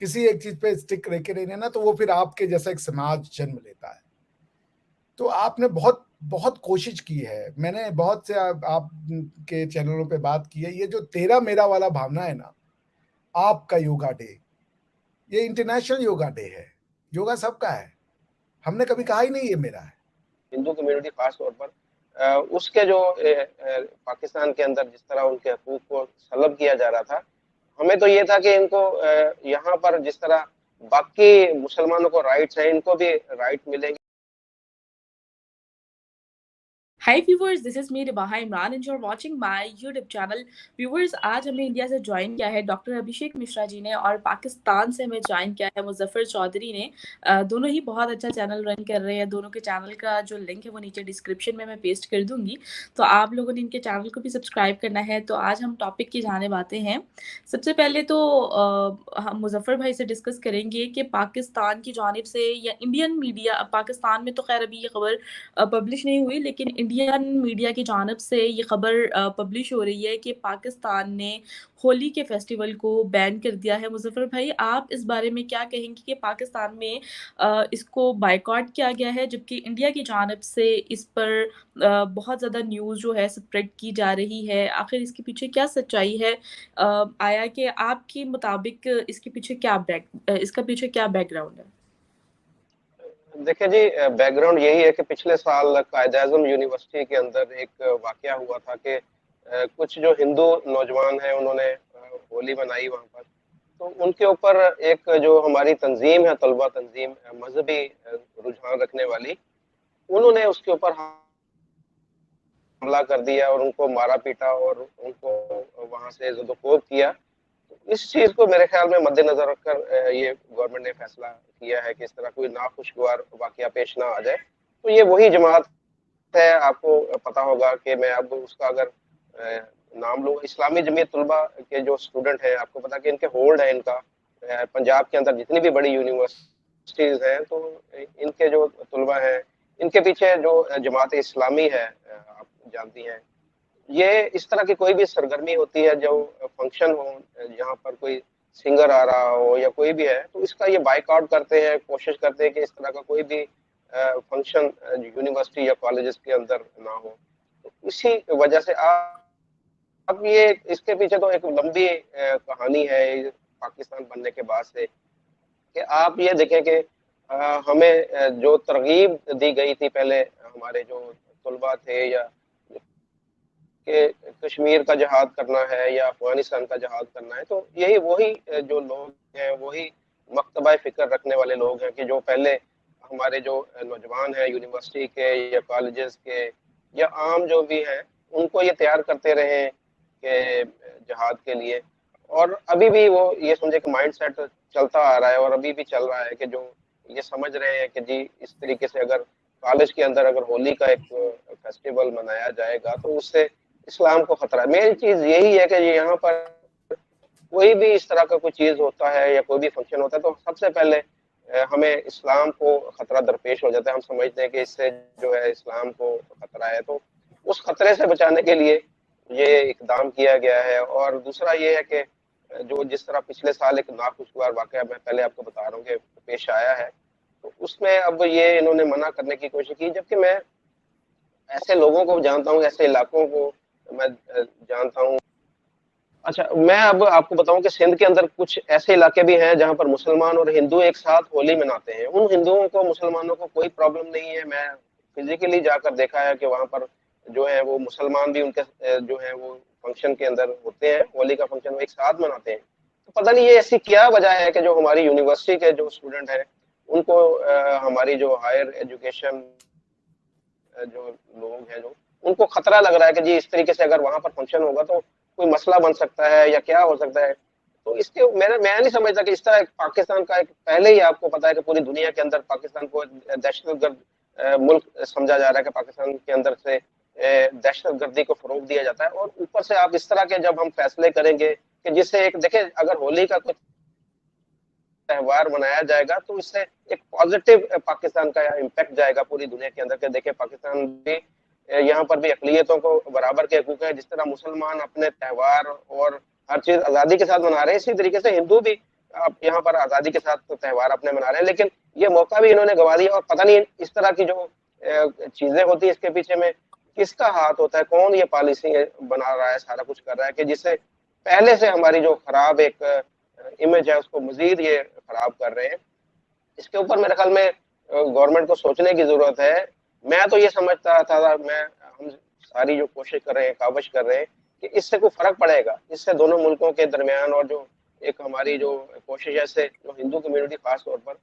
किसी एक चीज पे स्टिक रह के रहने ना, तो वो फिर आपके जैसा एक समाज जन्म लेता है। तो आपने बहुत बहुत कोशिश की है, मैंने बहुत से आप के चैनलों पे बात की है। ये जो तेरा मेरा वाला भावना है ना, आपका योगा डे, ये इंटरनेशनल योगा डे है। योगा सबका है, हमने कभी कहा ही नहीं ये मेरा है। हिंदू कम्युनिटी खास तौर पर उसके जो पाकिस्तान के अंदर जिस तरह उनके हकूक को सलब किया जा रहा था, हमें तो ये था कि इनको यहाँ पर जिस तरह बाकी मुसलमानों को राइट्स हैं, इनको भी राइट मिलेंगे। Hi viewers, this is me Ribaha Imran and you are watching my YouTube channel. Viewers, आज हमें इंडिया से ज्वाइन किया है डॉक्टर अभिषेक मिश्रा जी ने, और पाकिस्तान से हमें ज्वाइन किया है मुजफ्फर चौधरी ने। दोनों ही बहुत अच्छा चैनल रन कर रहे हैं। दोनों के चैनल का जो लिंक है वो नीचे डिस्क्रिप्शन में मैं पेस्ट कर दूंगी, तो आप लोगों ने इनके चैनल को भी सब्सक्राइब करना है। तो आज हम टॉपिक की जाने बातें हैं। सबसे पहले तो हम मुजफ्फर भाई से डिस्कस करेंगे कि पाकिस्तान की जानिब से या इंडियन मीडिया, पाकिस्तान में तो खैर अभी ये खबर पब्लिश नहीं हुई, लेकिन इंडियन मीडिया की जानब से ये खबर पब्लिश हो रही है कि पाकिस्तान ने होली के फेस्टिवल को बैन कर दिया है। मुजफ्फर भाई, आप इस बारे में क्या कहेंगे कि पाकिस्तान में इसको बायकॉट किया गया है, जबकि इंडिया की जानब से इस पर बहुत ज़्यादा न्यूज़ जो है स्प्रेड की जा रही है। आखिर इसके पीछे क्या सच्चाई है? आया कि आपके मुताबिक इसका पीछे क्या बैकग्राउंड है? देखिए जी, बैकग्राउंड यही है कि पिछले साल कायद-ए-आज़म यूनिवर्सिटी के अंदर एक वाकया हुआ था कि कुछ जो हिंदू नौजवान हैं उन्होंने होली मनाई वहाँ पर। तो उनके ऊपर एक जो हमारी तंजीम है, तलबा तंजीम, मजहबी रुझान रखने वाली, उन्होंने उसके ऊपर हमला कर दिया और उनको मारा पीटा और उनको वहां से ज़द-ओ-कोब किया। तो इस चीज को मेरे ख्याल में मद्देनजर रखकर ये गवर्नमेंट ने फैसला किया है कि इस तरह कोई नाखुशगवार वाकया पेश ना आ जाए। तो ये वही जमात है, आपको पता होगा कि मैं अब उसका अगर नाम लूँ, इस्लामी जमीयत तलबा के जो स्टूडेंट हैं, आपको पता है कि इनके होल्ड है इनका पंजाब के अंदर जितनी भी बड़ी यूनिवर्सिटीज हैं, तो इनके जो तलबा हैं, इनके पीछे जो जमात इस्लामी है, आप जानती हैं, ये इस तरह की कोई भी सरगर्मी होती है, जो फंक्शन हो, जहाँ पर कोई सिंगर आ रहा हो या कोई भी है, तो इसका ये बायकॉट करते हैं, कोशिश करते हैं कि इस तरह का कोई भी फंक्शन यूनिवर्सिटी या कॉलेजेस के अंदर ना हो। तो इसी वजह से अब ये इसके पीछे तो एक लंबी कहानी है पाकिस्तान बनने के बाद से, कि आप ये देखें कि हमें जो तरगीब दी गई थी पहले, हमारे जो तलबा थे, या कि कश्मीर का जहाद करना है या अफगानिस्तान का जहाद करना है, तो यही वही जो लोग हैं, वही मकतबा फ़िक्र रखने वाले लोग हैं कि जो पहले हमारे जो नौजवान हैं यूनिवर्सिटी के या कॉलेजेस के या आम जो भी हैं, उनको ये तैयार करते रहे हैं कि जहाद के लिए। और अभी भी वो ये समझे कि माइंडसेट चलता आ रहा है और अभी भी चल रहा है कि जो ये समझ रहे हैं कि जी इस तरीके से अगर कॉलेज के अंदर अगर होली का एक फेस्टिवल मनाया जाएगा तो उससे इस्लाम को खतरा है। मेन चीज यही है कि यहाँ पर कोई भी इस तरह का कोई चीज होता है या कोई भी फंक्शन होता है, तो सबसे पहले हमें इस्लाम को खतरा दरपेश हो जाता है। हम समझते हैं कि इससे जो है इस्लाम को खतरा है, तो उस खतरे से बचाने के लिए ये इकदाम किया गया है। और दूसरा ये है कि जो जिस तरह पिछले साल एक नाखुशगवार वाकया मैं पहले आपको बता रहा हूँ कि पेश आया है, तो उसमें अब ये इन्होंने मना करने की कोशिश की, जबकि मैं ऐसे लोगों को जानता हूँ, ऐसे इलाकों को मैं जानता हूँ। अच्छा, मैं अब आपको बताऊं कि सिंध के अंदर कुछ ऐसे इलाके भी हैं जहां पर मुसलमान और हिंदू एक साथ होली मनाते हैं। उन हिंदुओं को, मुसलमानों को कोई प्रॉब्लम नहीं है। मैं फिजिकली जाकर देखा है कि वहां पर जो है वो मुसलमान भी उनके जो है वो फंक्शन के अंदर होते हैं, होली का फंक्शन वो एक साथ मनाते हैं। तो पता नहीं ये ऐसी क्या वजह है कि जो हमारी यूनिवर्सिटी के जो स्टूडेंट हैं उनको हमारी जो हायर एजुकेशन जो लोग हैं, जो उनको खतरा लग रहा है कि जी इस तरीके से अगर वहां पर फंक्शन होगा तो कोई मसला बन सकता है या क्या हो सकता है। तो इसके मैं नहीं समझता कि इस तरह पाकिस्तान का एक, पहले ही आपको पता है कि पूरी दुनिया के अंदर पाकिस्तान को दहशतगर्द मुल्क समझा जा रहा है, कि पाकिस्तान के अंदर से दहशतगर्दी को फरोग दिया जाता है। और ऊपर से आप इस तरह के जब हम फैसले करेंगे कि जिससे एक देखें, अगर होली का कुछ त्योहार मनाया जाएगा तो इससे एक पॉजिटिव पाकिस्तान का इम्पैक्ट जाएगा पूरी दुनिया के अंदर, के देखे पाकिस्तान भी यहाँ पर भी अकलियतों को बराबर के हकूक है। जिस तरह मुसलमान अपने त्योहार और हर चीज आजादी के साथ मना रहे हैं, इसी तरीके से हिंदू भी आप यहाँ पर आजादी के साथ तो त्यौहार अपने मना रहे हैं, लेकिन ये मौका भी इन्होंने गवा दिया। और पता नहीं इस तरह की जो चीजें होती है इसके पीछे में किसका हाथ होता है, कौन ये पॉलिसी बना रहा है, सारा कुछ कर रहा है कि जिससे पहले से हमारी जो खराब एक इमेज है उसको मजीद ये खराब कर रहे हैं। इसके ऊपर मेरे ख्याल में गवर्नमेंट को सोचने की जरूरत है। मैं तो ये समझता था, हम सारी जो कोशिश कर रहे हैं, काविश कर रहे हैं कि इससे कोई फर्क पड़ेगा, इससे दोनों मुल्कों के दरमियान और जो एक हमारी जो कोशिश है इससे जो हिंदू कम्युनिटी खास तौर पर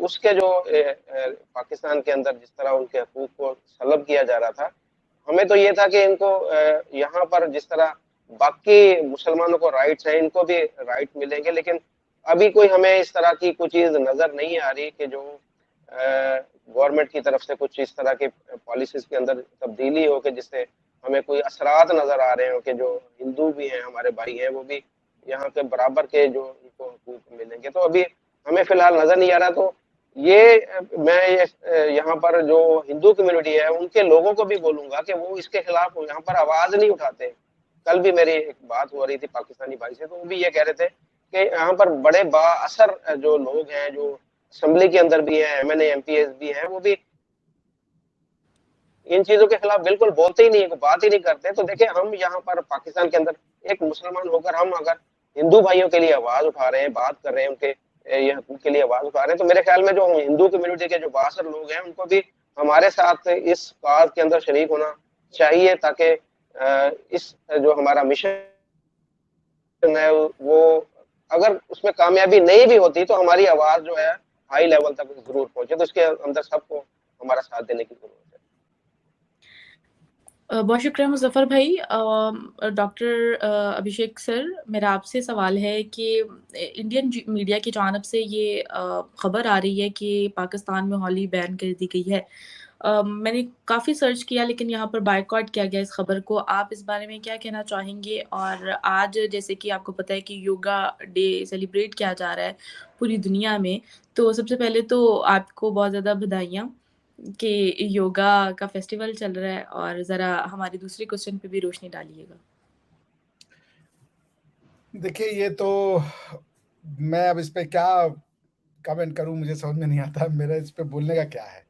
उसके जो पाकिस्तान के अंदर जिस तरह उनके हकूक को सलब किया जा रहा था, हमें तो ये था कि इनको यहाँ पर जिस तरह बाकी मुसलमानों को राइट्स है, इनको भी राइट मिलेंगे। लेकिन अभी कोई हमें इस तरह की कोई चीज नजर नहीं आ रही कि जो गवर्नमेंट की तरफ से कुछ इस तरह के पॉलिसीज के अंदर तब्दीली हो कि जिससे हमें कोई असरात नजर आ रहे हो कि जो हिंदू भी हैं, हमारे भाई हैं, वो भी यहाँ के बराबर के जो उनको हकूक मिलेंगे। तो अभी हमें फिलहाल नजर नहीं आ रहा। तो ये मैं ये यहाँ पर जो हिंदू कम्युनिटी है उनके लोगों को भी बोलूंगा कि वो इसके खिलाफ यहाँ पर आवाज नहीं उठाते। कल भी मेरी एक बात हो रही थी पाकिस्तानी भाई से, तो वो भी ये कह रहे थे कि यहाँ पर बड़े बाअसर जो लोग हैं, जो असेंबली के अंदर भी है, एमएनए एमपीएस भी हैं, वो भी इन चीजों के खिलाफ बिल्कुल बोलते ही नहीं है, बात ही नहीं करते। तो देखिए, हम यहाँ पर पाकिस्तान के अंदर एक मुसलमान होकर हम अगर हिंदू भाइयों के लिए आवाज उठा रहे हैं, बात कर रहे हैं, उनके ये हकूक के लिए आवाज उठा रहे हैं, तो मेरे ख्याल में जो हिंदू कम्युनिटी के जो बाअसर लोग हैं उनको भी हमारे साथ इस काज के अंदर शरीक होना चाहिए, ताकि इस जो हमारा मिशन है वो अगर उसमें कामयाबी नहीं भी होती तो हमारी आवाज जो है हाई लेवल तक जरूर पहुंचे। तो इसके अंदर सबको हमारा साथ देने की जरूरत है। बहुत शुक्रिया मुज़फ़्फ़र भाई। डॉक्टर अभिषेक सर, मेरा आपसे सवाल है कि इंडियन मीडिया की जानिब से ये खबर आ रही है कि पाकिस्तान में होली बैन कर दी गई है। मैंने काफ़ी सर्च किया लेकिन यहाँ पर बायकॉट किया गया इस खबर को। आप इस बारे में क्या कहना चाहेंगे? और आज जैसे कि आपको पता है कि योगा डे सेलिब्रेट किया जा रहा है पूरी दुनिया में, तो सबसे पहले तो आपको बहुत ज़्यादा बधाइयाँ कि योगा का फेस्टिवल चल रहा है, और ज़रा हमारे दूसरे क्वेश्चन पे भी रोशनी डालिएगा। देखिए, ये तो मैं अब इस पे क्या कमेंट करूं, मुझे समझ में नहीं आता। मेरा इस पे बोलने का क्या है।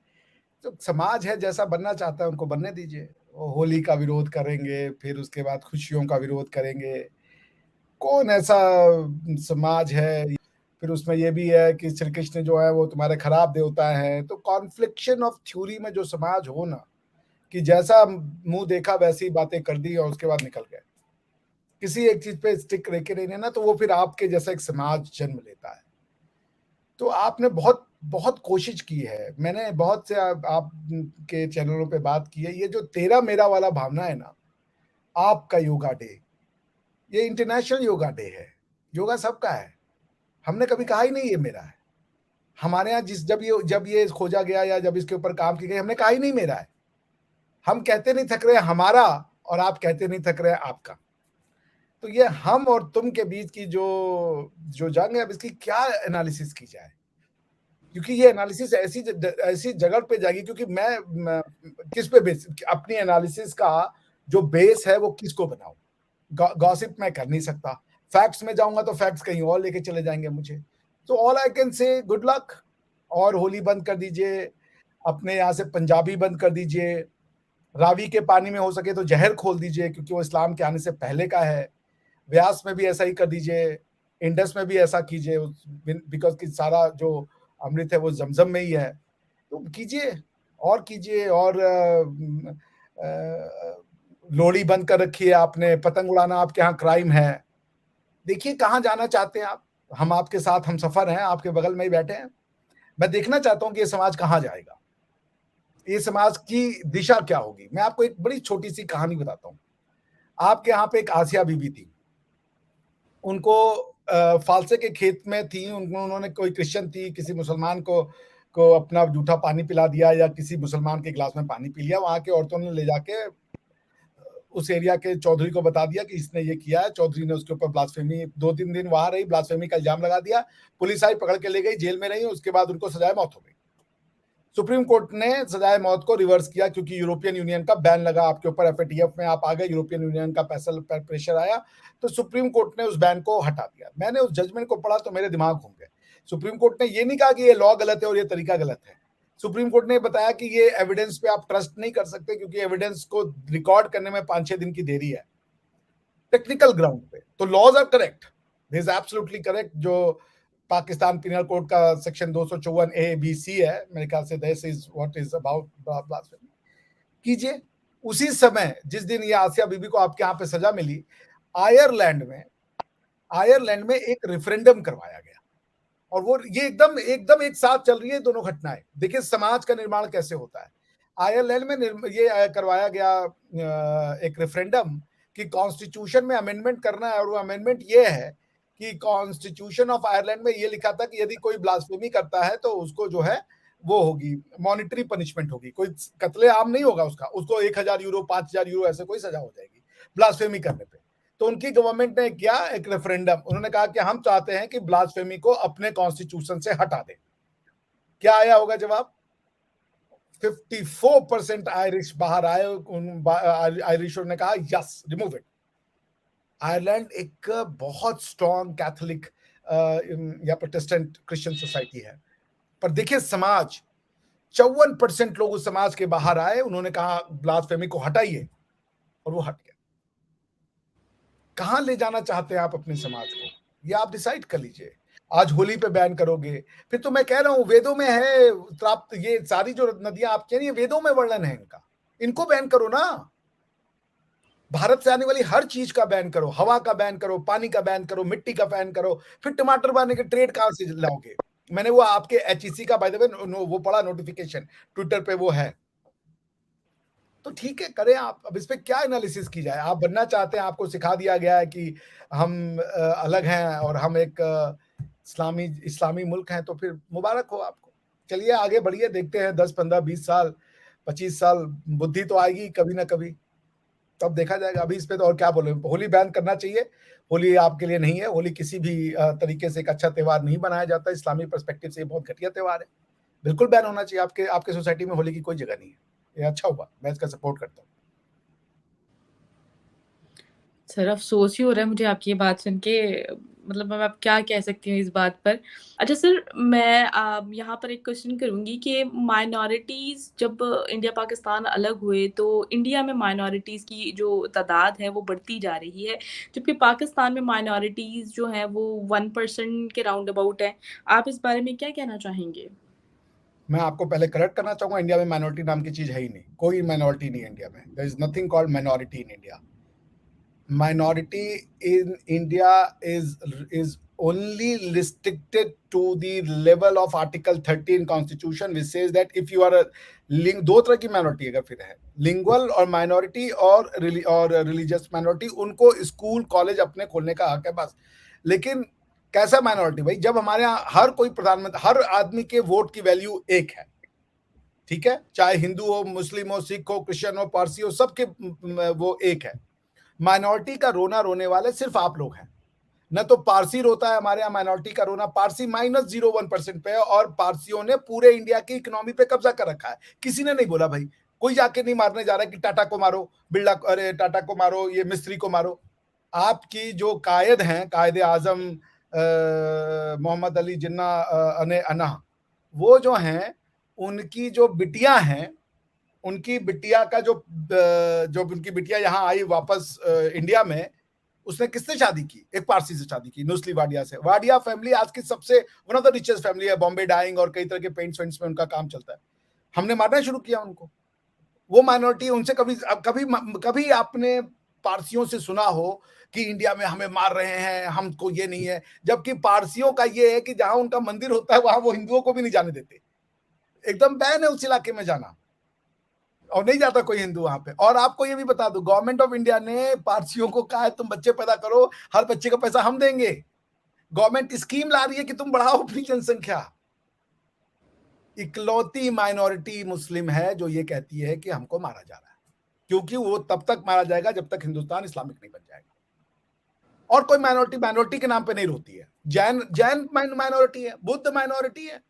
तो समाज है, जैसा बनना चाहता है उनको बनने दीजिए। वो होली का विरोध करेंगे, फिर उसके बाद खुशियों का विरोध करेंगे। कौन ऐसा समाज है? फिर उसमें ये भी है कि श्री कृष्ण जो है वो तुम्हारे खराब देवता है। तो कॉन्फ्लिक्शन ऑफ थ्योरी में जो समाज हो ना, कि जैसा मुंह देखा वैसी बातें कर दी और उसके बाद निकल गए, किसी एक चीज पे स्टिक रह के नहीं ना, तो वो फिर आपके जैसा एक समाज जन्म लेता है। तो आपने बहुत बहुत कोशिश की है, मैंने बहुत से आप के चैनलों पे बात की है। ये जो तेरा मेरा वाला भावना है ना, आपका योगा डे, ये इंटरनेशनल योगा डे है। योगा सबका है, हमने कभी कहा ही नहीं ये मेरा है। हमारे यहाँ जब ये खोजा गया या जब इसके ऊपर काम की गई, हमने कहा ही नहीं मेरा है। हम कहते नहीं थक रहे हमारा, और आप कहते नहीं थक रहे आपका। तो ये हम और तुम के बीच की जो जंग है, अब इसकी क्या एनालिसिस की जाए? क्योंकि ये एनालिसिस ऐसी जगह पे जाएगी, क्योंकि मैं किस पे बेस, अपनी एनालिसिस का जो बेस है वो किसको बनाऊं? गॉसिप मैं कर नहीं सकता। फैक्ट्स में जाऊंगा तो फैक्ट्स कहीं और लेके चले जाएंगे मुझे। तो all I can say good luck, और होली बंद कर दीजिए, अपने यहाँ से पंजाबी बंद कर दीजिए, रावी के पानी में हो सके तो जहर खोल दीजिए, क्योंकि वो इस्लाम के आने से पहले का है। व्यास में भी ऐसा ही कर दीजिए, इंडस में भी ऐसा कीजिए, बिकॉज कि सारा जो अमृत है वो जमजम में ही है। तो कीजिए और कीजिए। और लोहड़ी बंद कर रखी है आपने, पतंग उड़ाना आपके यहाँ क्राइम है। देखिए कहाँ जाना चाहते हैं आप। हम आपके साथ हम सफर हैं, आपके बगल में ही बैठे हैं। मैं देखना चाहता हूँ कि ये समाज कहाँ जाएगा, ये समाज की दिशा क्या होगी। मैं आपको एक बड़ी छोटी सी कहानी बताता हूँ। आपके यहाँ पे एक आसिया बीबी थी, उनको फालसे के खेत में थी, उन्होंने, कोई क्रिश्चियन थी, किसी मुसलमान को अपना जूठा पानी पिला दिया, या किसी मुसलमान के गिलास में पानी पी लिया। वहां के औरतों ने ले जाके उस एरिया के चौधरी को बता दिया कि इसने ये किया है। चौधरी ने उसके ऊपर ब्लास्फेमी, 2-3 दिन वहां रही, ब्लास्फेमी का इल्जाम लगा दिया। पुलिस आई, पकड़ के ले गई, जेल में रही, उसके बाद उनको सजाए मौत हो गई। सुप्रीम कोर्ट ने सजाए मौत को रिवर्स किया क्योंकि यूरोपियन यूनियन का बैन लगा आपके ऊपर, एफएटीएफ में आप आ गए, यूरोपियन यूनियन का प्रेशर आया, तो सुप्रीम कोर्ट ने उस बैन को हटा दिया। मैंने उस जजमेंट को पढ़ा तो मेरे दिमाग घूम गए। सुप्रीम कोर्ट ने ये नहीं कहा कि ये लॉ गलत है और ये तरीका गलत है। सुप्रीम कोर्ट ने बताया कि ये एविडेंस पे आप ट्रस्ट नहीं कर सकते क्योंकि एविडेंस को रिकॉर्ड करने में 5-6 दिन की देरी है टेक्निकल ग्राउंड पे। तो laws are correct, this is absolutely correct. जो पाकिस्तान पिनल कोड का सेक्शन 254 ए बी सी है, मेरे ख्याल से this is what is about blasphemy कीजिए। उसी समय जिस दिन ये आसिया बीबी को आपके यहाँ पे सजा मिली, आयरलैंड में एक रेफरेंडम करवाया गया और वो ये एकदम एकदम एक साथ चल रही है दोनों घटनाएं। देखिए समाज का निर्माण कैसे होता है। आयरलैंड में ये करवाया गया एक रेफरेंडम कि कॉन्स्टिट्यूशन में अमेंडमेंट करना है, और वो अमेंडमेंट ये है कि कॉन्स्टिट्यूशन ऑफ आयरलैंड में ये लिखा था कि यदि कोई ब्लास्फेमी करता है तो उसको जो है वो होगी मॉनिटरी पनिशमेंट होगी, कोई कत्लेआम नहीं होगा उसको 1000 यूरो 5000 यूरो ऐसे कोई सजा हो जाएगी ब्लास्फेमी करने पे। तो उनकी गवर्नमेंट ने किया एक रेफरेंडम, उन्होंने कहा कि हम चाहते हैं कि ब्लास्फेमी को अपने कॉन्स्टिट्यूशन से हटा दें। क्या आया होगा जवाब? 54% आयरिश बाहर आए, आयरिशों ने कहा यस रिमूव इट। आयरलैंड एक बहुत स्ट्रॉन्ग कैथोलिक या प्रोटेस्टेंट क्रिश्चियन सोसाइटी है, पर देखिए समाज 54% लोग उस समाज के बाहर आए, उन्होंने कहा ब्लास्फेमी को हटाइए और वो हट गया। कहां ले जाना चाहते हैं आप अपने समाज को, ये आप डिसाइड कर लीजिए। आज होली पे बैन करोगे, फिर तो मैं कह रहा हूं वेदों में है प्राप्त, ये सारी जो नदियां आप कह रही है वेदों में वर्णन है इनका, इनको बैन करो ना। भारत से आने वाली हर चीज का बैन करो, हवा का बैन करो, पानी का बैन करो, मिट्टी का बैन करो, फिर टमाटर बनाने के ट्रेड कहां से लाओगे? मैंने वो आपके एचईसी का बाय द वे वो पढ़ा नोटिफिकेशन, ट्विटर पे वो है। तो ठीक है करें आप, अब इस पे क्या एनालिसिस की जाए। आप बनना चाहते हैं, आपको सिखा दिया गया है कि हम अलग हैं और हम एक इस्लामी मुल्क हैं, तो फिर मुबारक हो आपको। चलिए आगे बढ़िए, देखते हैं 10 15 20 साल 25 साल बुद्धि तो आएगी कभी ना कभी, तब देखा जाएगा। अभी इस पे तो और क्या बोले, होली बैन करना चाहिए। होली आपके लिए नहीं है, होली किसी भी तरीके से एक अच्छा त्यौहार नहीं बनाया जाता, इस्लामी पर्सपेक्टिव से ये बहुत घटिया त्यौहार है, बिल्कुल बैन होना चाहिए। आपके सोसाइटी में होली की कोई जगह नहीं है, ये अच्छा हुआ, मैं इसका सपोर्ट करता हूँ। सर अफ़सोस ही हो रहा है मुझे आपकी ये बात सुन के, मतलब मैं अब क्या कह सकती हूँ इस बात पर। अच्छा सर, मैं यहाँ पर एक क्वेश्चन करूँगी कि माइनॉरिटीज़ जब इंडिया पाकिस्तान अलग हुए तो इंडिया में माइनॉरिटीज़ की जो तादाद है वो बढ़ती जा रही है, जबकि पाकिस्तान में माइनॉरिटीज़ जो हैं वो 1% के राउंड अबाउट है। आप इस बारे में क्या कहना चाहेंगे? मैं आपको पहले करेक्ट करना चाहूंगा, इंडिया में माइनॉरिटी नाम की चीज है ही नहीं, कोई माइनॉरिटी नहीं है इंडिया में। There is nothing called minority in India. Minority in India is only restricted to the level of Article 13 Constitution, which says that if you are a दो तरह की माइनॉरिटी अगर फिर है, लिंगुअल और माइनॉरिटी और रिलीजियस माइनॉरिटी, उनको school college अपने खोलने का हक है बस। लेकिन कैसा माइनॉरिटी भाई, जब हमारे यहाँ हर कोई प्रधानमंत्री, हर आदमी के वोट की वैल्यू एक है, ठीक है, चाहे हिंदू हो, मुस्लिम हो, सिख हो, क्रिश्चियन हो, पारसी हो, सबके वो एक है। माइनॉरिटी का रोना रोने वाले सिर्फ आप लोग हैं। न तो पारसी रोता है हमारे यहाँ माइनॉरिटी का रोना, पारसी -0.1% पे है, और पारसियों ने पूरे इंडिया की इकोनॉमी पे कब्जा कर रखा है। किसी ने नहीं बोला भाई, कोई जाके नहीं मारने जा रहा है कि टाटा को मारो, बिरला, अरे टाटा को मारो, ये मिस्त्री को मारो। आपकी जो कायद हैं, कायदे आजम मोहम्मद अली जिन्ना अना, वो जो हैं, उनकी जो बिटियां हैं, उनकी बिटिया का जो उनकी बिटिया यहाँ आई वापस इंडिया में, उसने किससे शादी की? एक पारसी से शादी की, नुस्ली वाडिया से। वाडिया फैमिली आज की सबसे one of the richest family है, बॉम्बे डाइंग और कई तरह के पेंट्स वेंट्स में उनका काम चलता है। हमने मारना शुरू किया उनको। वो माइनॉरिटी, उनसे कभी कभी कभी आपने पारसियों से सुना हो कि इंडिया में हमें मार रहे हैं, हमको ये नहीं है, जबकि पारसियों का ये है कि जहां उनका मंदिर होता है वहां वो हिंदुओं को भी नहीं जाने देते, एकदम बैन है उस इलाके में जाना, और नहीं जाता कोई हिंदू वहां पे। और आपको ये भी बता दूं, गवर्नमेंट ऑफ इंडिया ने पारसियों को कहा है तुम बच्चे पैदा करो, हर बच्चे का पैसा हम देंगे। गवर्नमेंट स्कीम ला रही है कि तुम बढ़ाओ अपनी जनसंख्या। इकलौती माइनॉरिटी मुस्लिम है जो ये कहती है कि हमको मारा जा रहा है, क्योंकि वो तब तक मारा जाएगा जब तक हिंदुस्तान इस्लामिक नहीं बन जाएगा। और कोई माइनॉरिटी के नाम पे नहीं रोती है। जैन माइनॉरिटी है, बुद्ध माइनॉरिटी है,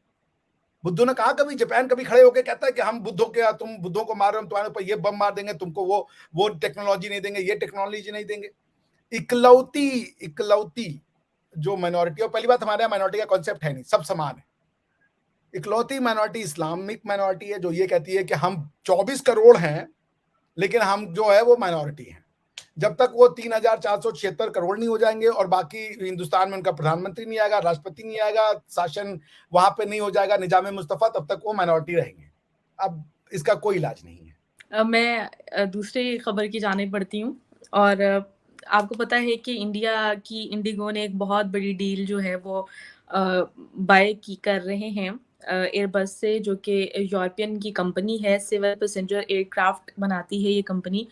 बुद्धों ने कहा कभी, जापान कभी खड़े होकर कहता है कि हम बुद्धों के, तुम बुद्धों को मार रहे हो, हम तुम्हारे ऊपर ये बम मार देंगे, तुमको वो टेक्नोलॉजी नहीं देंगे, ये टेक्नोलॉजी नहीं देंगे। इकलौती जो माइनॉरिटी, और पहली बात हमारे यहाँ माइनॉरिटी का कॉन्सेप्ट है नहीं, सब समान है। इकलौती माइनॉरिटी इस्लामिक माइनॉरिटी है जो ये कहती है कि हम 24 करोड़ हैं लेकिन हम जो है वो माइनॉरिटी हैं। जब तक वो 3,476 करोड़ नहीं हो जाएंगे और बाकी हिंदुस्तान में उनका प्रधानमंत्री नहीं आएगा, राष्ट्रपति नहीं आएगा, शासन वहां पे नहीं हो जाएगा निजाम मुस्तफा, तब तक वो माइनॉरिटी रहेंगे। अब इसका कोई इलाज नहीं है। मैं दूसरी खबर की जानिब बढ़ती हूँ, और आपको पता है कि इंडिया की इंडिगो ने एक बहुत बड़ी डील जो है वो बाय कर रहे हैं एयरबस से, जो कि यूरोपियन की कंपनी है, सिविल पैसेंजर एयरक्राफ्ट बनाती है ये कंपनी।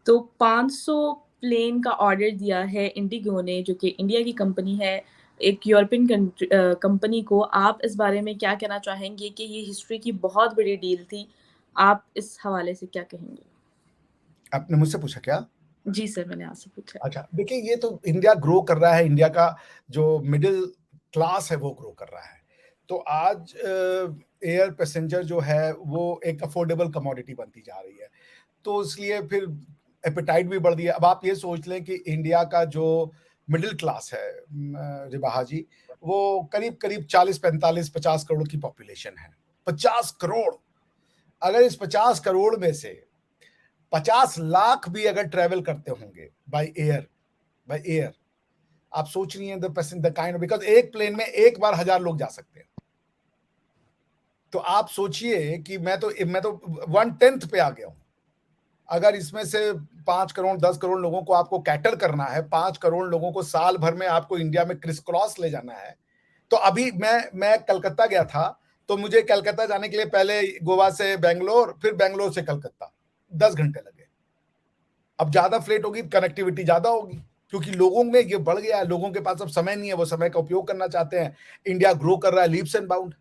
तो 500 प्लेन का ऑर्डर दिया है इंडिगो ने, जो कि इंडिया की कंपनी है, एक यूरोपियन कंपनी को। आप इस बारे में क्या कहना चाहेंगे कि ये हिस्ट्री की बहुत बड़ी डील थी, आप इस हवाले से क्या कहेंगे? आपने मुझसे पूछा क्या? जी सर, मैंने आपसे पूछा। अच्छा, देखिए ये तो इंडिया ग्रो कर रहा है, इंडिया का जो मिडिल क्लास है वो ग्रो कर रहा है। तो आज एयर पैसेंजर जो है वो एक अफोर्डेबल कमोडिटी बनती जा रही है, तो इसलिए फिर एपेटाइट भी बढ़ दिया। अब आप ये सोच लें कि इंडिया का जो मिडिल क्लास है रिबाहा जी, वो करीब करीब 40-45-50 करोड़ की पॉपुलेशन है। 50 करोड़, अगर इस 50 करोड़ में से 50 लाख भी अगर ट्रेवल करते होंगे बाय एयर, आप सोच रही हैं द काइंड, बिकॉज एक प्लेन में एक बार 1000 लोग जा सकते हैं। तो आप सोचिए कि मैं तो 1/10 पे आ गया हूं। अगर इसमें से 5 करोड़ 10 करोड़ लोगों को आपको कैटर करना है, 5 करोड़ लोगों को साल भर में आपको इंडिया में क्रिस क्रॉस ले जाना है, तो अभी मैं कलकत्ता गया था, तो मुझे कलकत्ता जाने के लिए पहले गोवा से बेंगलोर, फिर बेंगलोर से कलकत्ता 10 घंटे लगे। अब ज्यादा फ्लेट होगी, कनेक्टिविटी ज्यादा होगी, क्योंकि लोगों में ये बढ़ गया है, लोगों के पास अब समय नहीं है, वो समय का उपयोग करना चाहते हैं। इंडिया ग्रो कर रहा है लीप्स एंड बाउंड।